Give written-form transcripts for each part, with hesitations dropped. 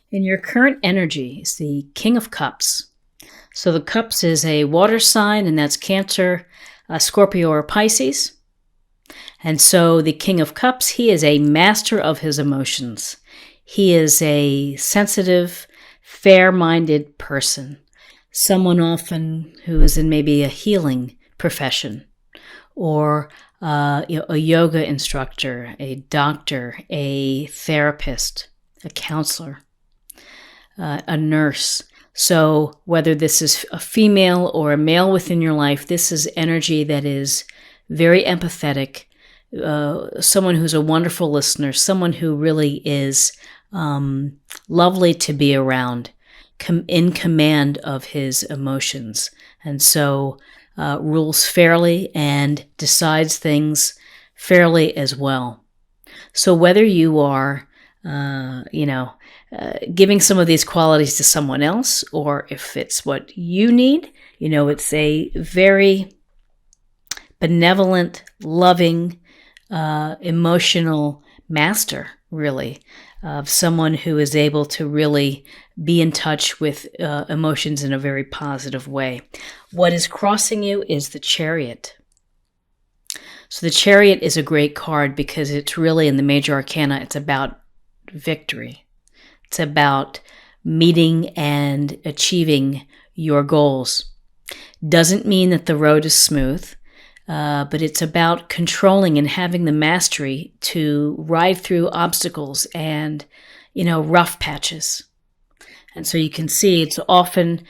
In your current energy is the King of Cups. So the Cups is a water sign, and that's Cancer, Scorpio, or Pisces. And so the King of Cups, he is a master of his emotions. He is a sensitive, fair-minded person. Someone often who is in maybe a healing profession, or a yoga instructor, a doctor, a therapist, a counselor, a nurse. So whether this is a female or a male within your life, this is energy that is very empathetic, someone who's a wonderful listener, someone who really is lovely to be around, in command of his emotions, and so rules fairly and decides things fairly as well. So whether you are, giving some of these qualities to someone else, or if it's what you need, it's a very benevolent, loving, emotional master, really, of someone who is able to really be in touch with emotions in a very positive way. What is crossing you is the Chariot. So the Chariot is a great card because it's really, in the major arcana, it's about victory. It's about meeting and achieving your goals. Doesn't mean that the road is smooth, but it's about controlling and having the mastery to ride through obstacles and, rough patches. And so you can see it's often,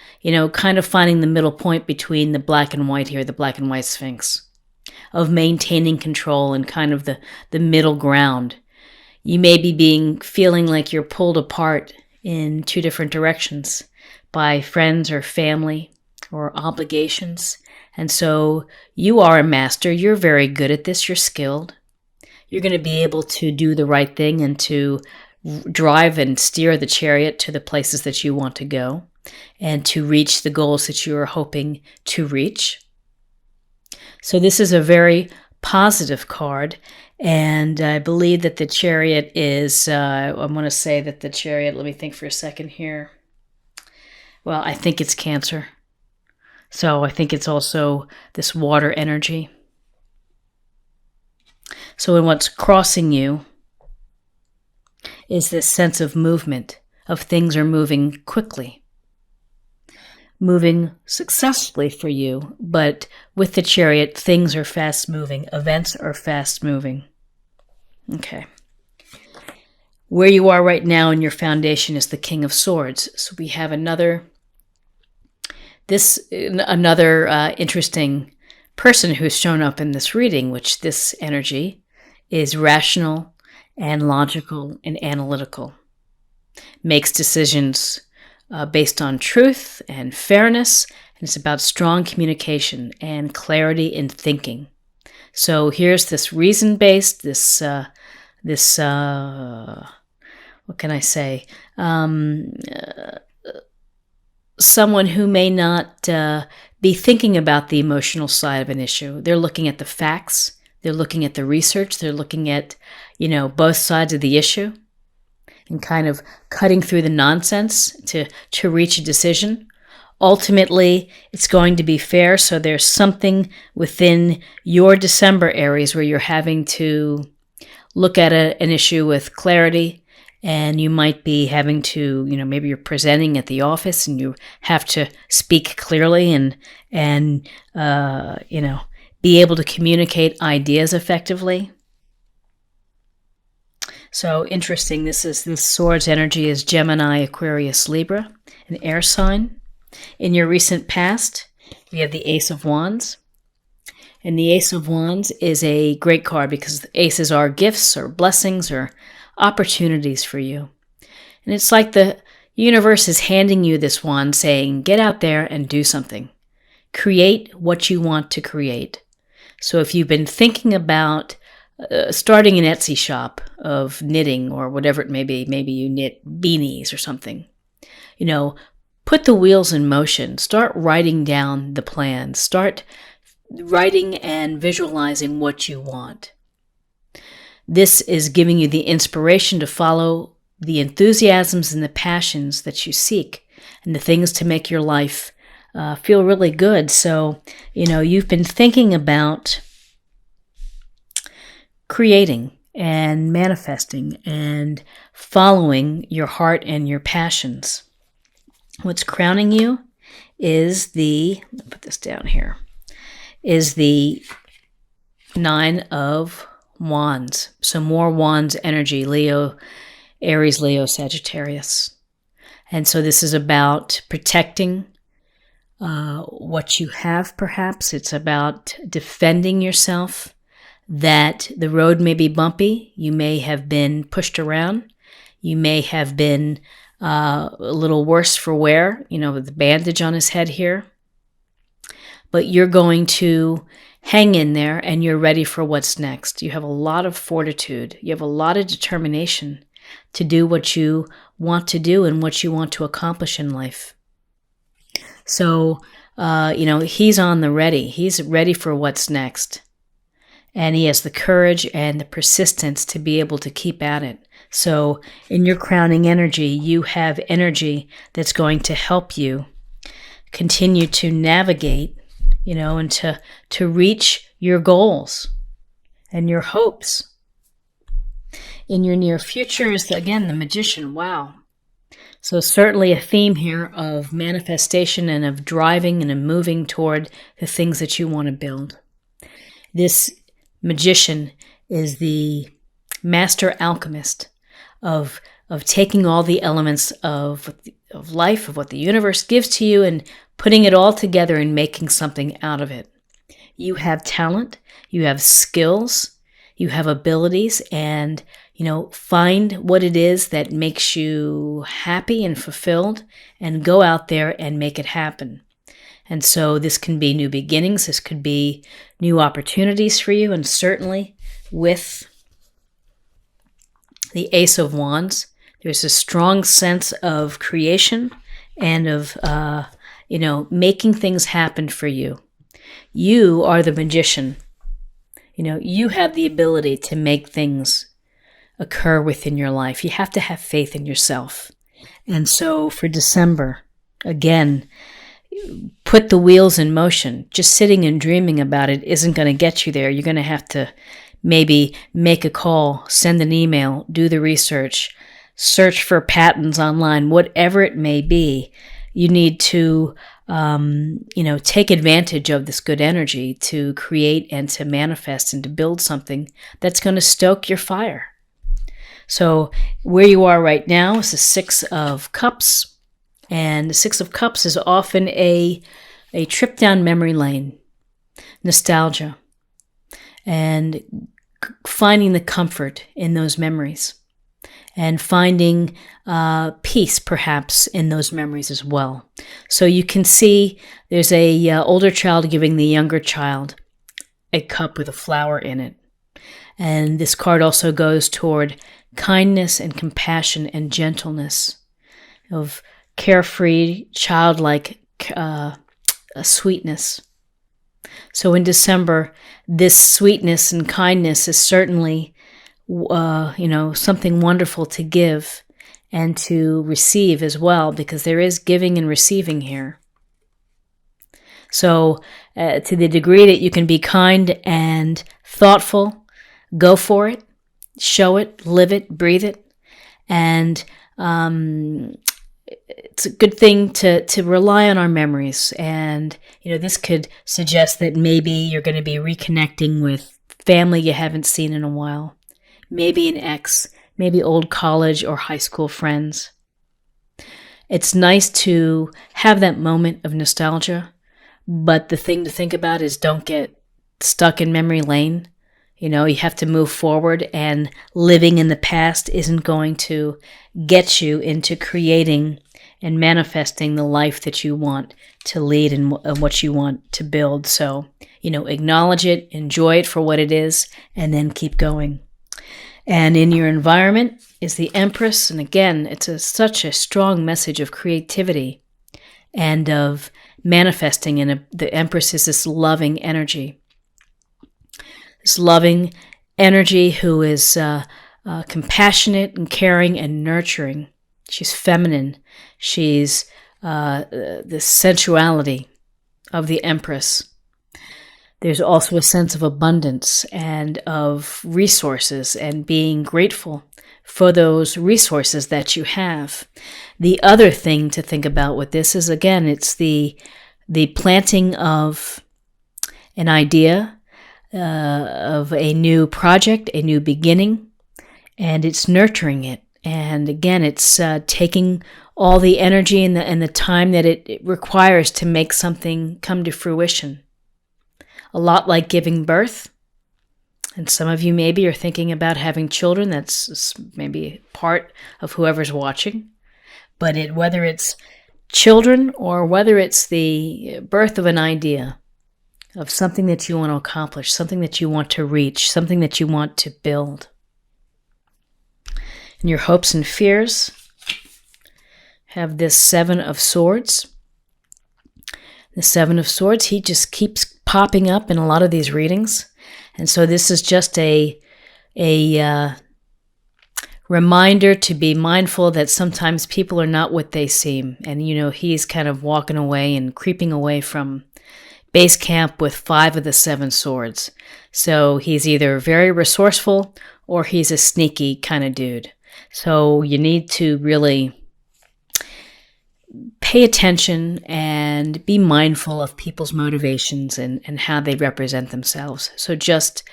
kind of finding the middle point between the black and white here, the black and white Sphinx, of maintaining control and kind of the middle ground. You may be feeling like you're pulled apart in two different directions by friends or family or obligations. And so you are a master. You're very good at this. You're skilled. You're going to be able to do the right thing and to drive and steer the chariot to the places that you want to go and to reach the goals that you are hoping to reach. So this is a very positive card. And I believe that the Chariot is, I want to say that the Chariot, let me think for a second here. Well, I think it's Cancer. So I think it's also this water energy. So in what's crossing you is this sense of movement, of things are moving quickly, moving successfully for you, but with the Chariot, things are fast moving, events are fast moving. Okay. Where you are right now in your foundation is the King of Swords. So we have another interesting person who's shown up in this reading, which this energy is rational and logical and analytical, makes decisions based on truth and fairness, and it's about strong communication and clarity in thinking. So here's this reason-based, what can I say? Someone who may not be thinking about the emotional side of an issue. They're looking at the facts. They're looking at the research. They're looking at, both sides of the issue and kind of cutting through the nonsense to reach a decision. Ultimately, it's going to be fair, so there's something within your December, Aries, where you're having to look at an issue with clarity, and you might be having to, maybe you're presenting at the office and you have to speak clearly and be able to communicate ideas effectively. So interesting, this Swords energy is Gemini, Aquarius, Libra, an air sign. In your recent past, we have the Ace of Wands. And the Ace of Wands is a great card because the aces are gifts or blessings or opportunities for you. And it's like the universe is handing you this wand saying, get out there and do something. Create what you want to create. So if you've been thinking about starting an Etsy shop of knitting or whatever it may be, maybe you knit beanies or something, put the wheels in motion. Start writing down the plan. Start writing and visualizing what you want. This is giving you the inspiration to follow the enthusiasms and the passions that you seek and the things to make your life feel really good. So, you've been thinking about creating and manifesting and following your heart and your passions. What's crowning you is put this down here, is the 9 of Wands. So more Wands energy, Leo, Aries, Leo, Sagittarius. And so this is about protecting what you have, perhaps. It's about defending yourself, that the road may be bumpy. You may have been pushed around. You may have been a little worse for wear, with the bandage on his head here. But you're going to hang in there and you're ready for what's next. You have a lot of fortitude. You have a lot of determination to do what you want to do and what you want to accomplish in life. So, he's on the ready. He's ready for what's next. And he has the courage and the persistence to be able to keep at it. So in your crowning energy, you have energy that's going to help you continue to navigate, and to reach your goals and your hopes. In your near future is, again, the Magician. Wow. So certainly a theme here of manifestation and of driving and of moving toward the things that you want to build. This Magician is the master alchemist of taking all the elements of life, of what the universe gives to you, and putting it all together and making something out of it. You have talent, you have skills, you have abilities, and find what it is that makes you happy and fulfilled, and go out there and make it happen. And so this can be new beginnings, this could be new opportunities for you, and certainly with the Ace of Wands, there's a strong sense of creation and of, making things happen for you. You are the magician. You have the ability to make things occur within your life. You have to have faith in yourself. And so for December, again, put the wheels in motion. Just sitting and dreaming about it isn't going to get you there. You're going to have to maybe make a call, send an email, do the research, search for patents online, whatever it may be. You need to, take advantage of this good energy to create and to manifest and to build something that's going to stoke your fire. So where you are right now is the 6 of Cups. And the 6 of Cups is often a trip down memory lane, nostalgia, and finding the comfort in those memories, and finding peace perhaps in those memories as well. So you can see there's a older child giving the younger child a cup with a flower in it. And this card also goes toward kindness and compassion and gentleness, of carefree, childlike sweetness. So in December, this sweetness and kindness is certainly, something wonderful to give and to receive as well, because there is giving and receiving here. So to the degree that you can be kind and thoughtful, go for it, show it, live it, breathe it, and it's a good thing to rely on our memories. And, this could suggest that maybe you're going to be reconnecting with family you haven't seen in a while. Maybe an ex, maybe old college or high school friends. It's nice to have that moment of nostalgia, but the thing to think about is don't get stuck in memory lane. You have to move forward, and living in the past isn't going to get you into creating and manifesting the life that you want to lead and what you want to build. So, acknowledge it, enjoy it for what it is, and then keep going. And in your environment is the Empress. And again, it's such a strong message of creativity and of manifesting. And the Empress is this loving energy. This loving energy who is compassionate and caring and nurturing. She's feminine. She's the sensuality of the Empress. There's also a sense of abundance and of resources and being grateful for those resources that you have. The other thing to think about with this is, again, it's the planting of an idea, of a new project, a new beginning, and it's nurturing it. And again, it's taking all the energy and the time that it requires to make something come to fruition. A lot like giving birth. And some of you maybe are thinking about having children. That's maybe part of whoever's watching. But whether it's children or whether it's the birth of an idea, of something that you want to accomplish, something that you want to reach, something that you want to build. And your hopes and fears have this Seven of Swords. The Seven of Swords, he just keeps popping up in a lot of these readings. And so this is just a reminder to be mindful that sometimes people are not what they seem. And, he's kind of walking away and creeping away from base camp with 5 of the 7 swords. So he's either very resourceful or he's a sneaky kind of dude. So you need to really pay attention and be mindful of people's motivations and how they represent themselves. So just,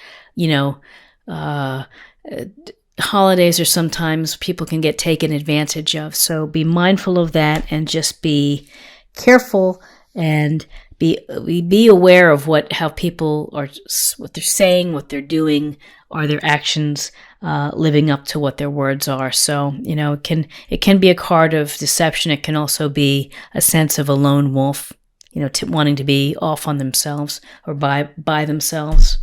holidays are sometimes people can get taken advantage of. So be mindful of that and just be careful and be aware of how people are, what they're saying, what they're doing, are their actions living up to what their words are. So, it can be a card of deception. It can also be a sense of a lone wolf, wanting to be off on themselves or by themselves.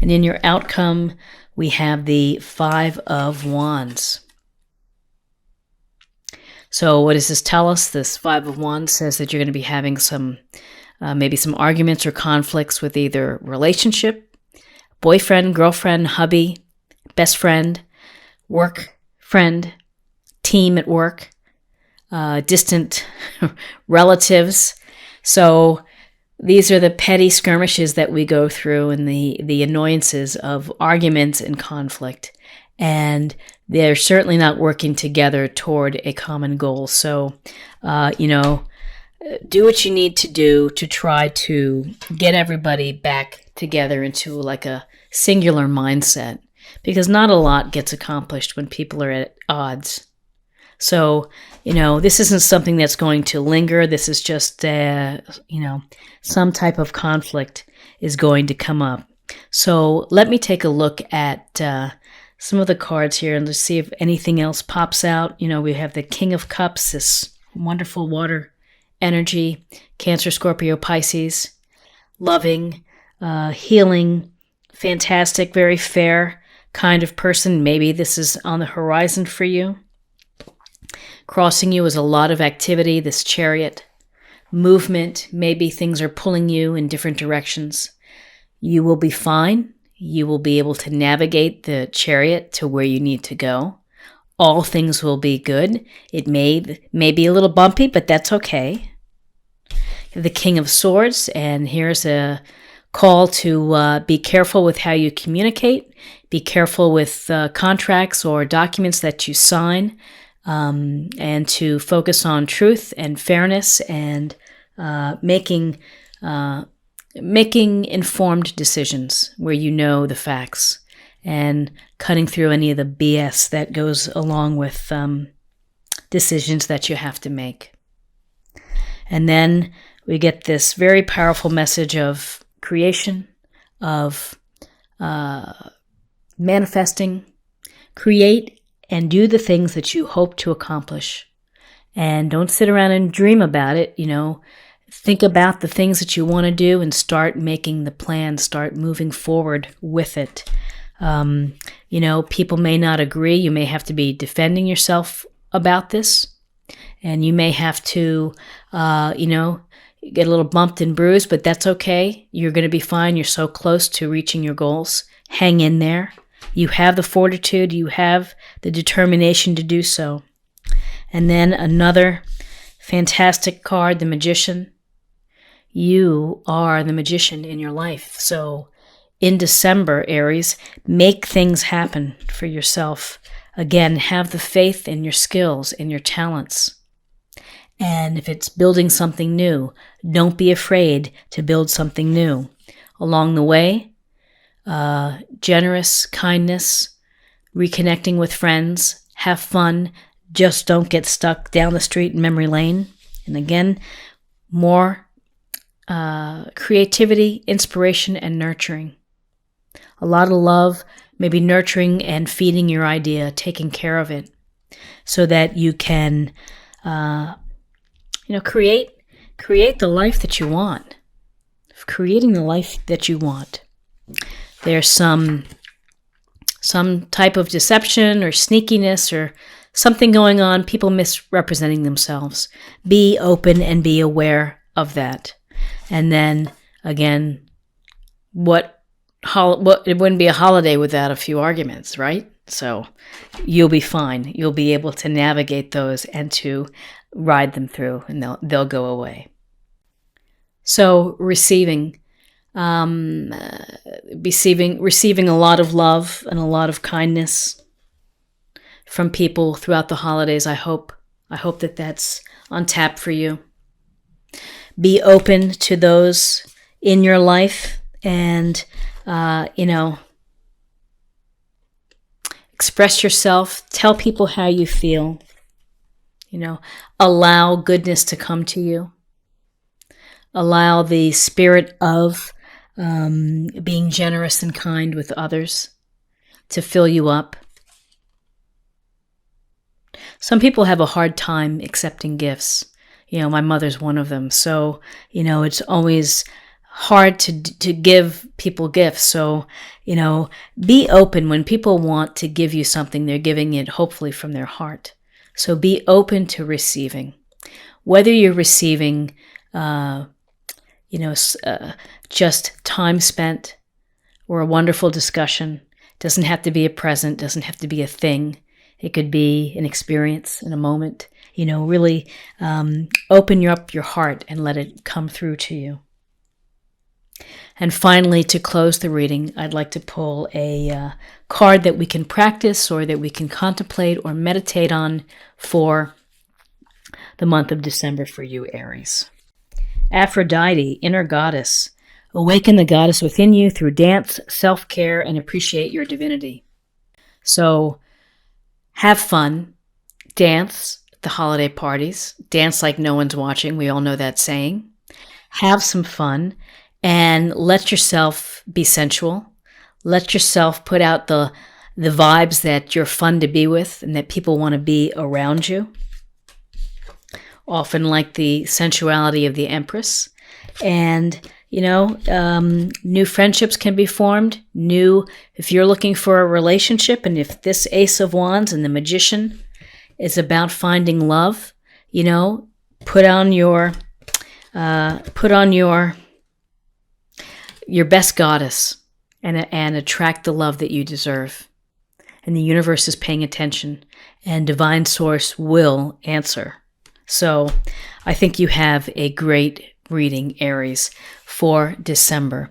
And in your outcome, we have the 5 of Wands. So what does this tell us? This 5 of Wands says that you're going to be having maybe some arguments or conflicts with either relationship, boyfriend, girlfriend, hubby, best friend, work friend, team at work, distant relatives. So these are the petty skirmishes that we go through and the annoyances of arguments and conflict. And they're certainly not working together toward a common goal. So, do what you need to do to try to get everybody back together into like a singular mindset, because not a lot gets accomplished when people are at odds. So, this isn't something that's going to linger. This is just, some type of conflict is going to come up. So let me take a look at some of the cards here and let's see if anything else pops out. We have the King of Cups, this wonderful water energy, Cancer, Scorpio, Pisces, loving, healing, fantastic, very fair kind of person. Maybe this is on the horizon for you. Crossing you is a lot of activity, this Chariot, movement. Maybe things are pulling you in different directions. You will be fine. You will be able to navigate the Chariot to where you need to go. All things will be good. It may be a little bumpy, but that's okay. The King of Swords, and here's a call to be careful with how you communicate. Be careful with contracts or documents that you sign, and to focus on truth and fairness and making informed decisions where you know the facts and cutting through any of the BS that goes along with decisions that you have to make. And then we get this very powerful message of creation, of manifesting. Create and do the things that you hope to accomplish. And don't sit around and dream about it. Think about the things that you want to do and start making the plan, start moving forward with it. People may not agree. You may have to be defending yourself about this. And you may have to, get a little bumped and bruised, but that's okay. You're going to be fine. You're so close to reaching your goals. Hang in there. You have the fortitude, you have the determination to do so. And then another fantastic card, the Magician. You are the magician in your life. So in December, Aries, make things happen for yourself. Again, have the faith in your skills, in your talents. And if it's building something new, don't be afraid to build something new. Along the way, generous, kindness, reconnecting with friends, have fun. Just don't get stuck down the street in memory lane. And again, more creativity, inspiration, and nurturing. A lot of love, maybe nurturing and feeding your idea, taking care of it, so that you can, create the life that you want. Creating the life that you want. There's some type of deception or sneakiness or something going on, people misrepresenting themselves. Be open and be aware of that. And then, again, it wouldn't be a holiday without a few arguments, right? So you'll be fine. You'll be able to navigate those and to ride them through, and they'll go away. So receiving a lot of love and a lot of kindness from people throughout the holidays. I hope that that's on tap for you. Be open to those in your life, and express yourself. Tell people how you feel. Allow goodness to come to you. Allow the spirit of being generous and kind with others to fill you up. Some people have a hard time accepting gifts. My mother's one of them. So, it's always hard to give people gifts. So, be open. When people want to give you something, they're giving it hopefully from their heart. So be open to receiving. Whether you're receiving, just time spent or a wonderful discussion, doesn't have to be a present, doesn't have to be a thing. It could be an experience in a moment. Really open up your heart and let it come through to you. And finally, to close the reading, I'd like to pull a card that we can practice or that we can contemplate or meditate on for the month of December for you, Aries. Aphrodite, inner goddess. Awaken the goddess within you through dance, self-care, and appreciate your divinity. So have fun. Dance at the holiday parties. Dance like no one's watching. We all know that saying. Have some fun. And let yourself be sensual. Let yourself put out the vibes that you're fun to be with and that people want to be around you. Often like the sensuality of the Empress. And, new friendships can be formed. If you're looking for a relationship, and if this Ace of Wands and the Magician is about finding love, put on your best goddess and attract the love that you deserve. And the universe is paying attention, and divine source will answer. So I think you have a great reading, Aries, for December.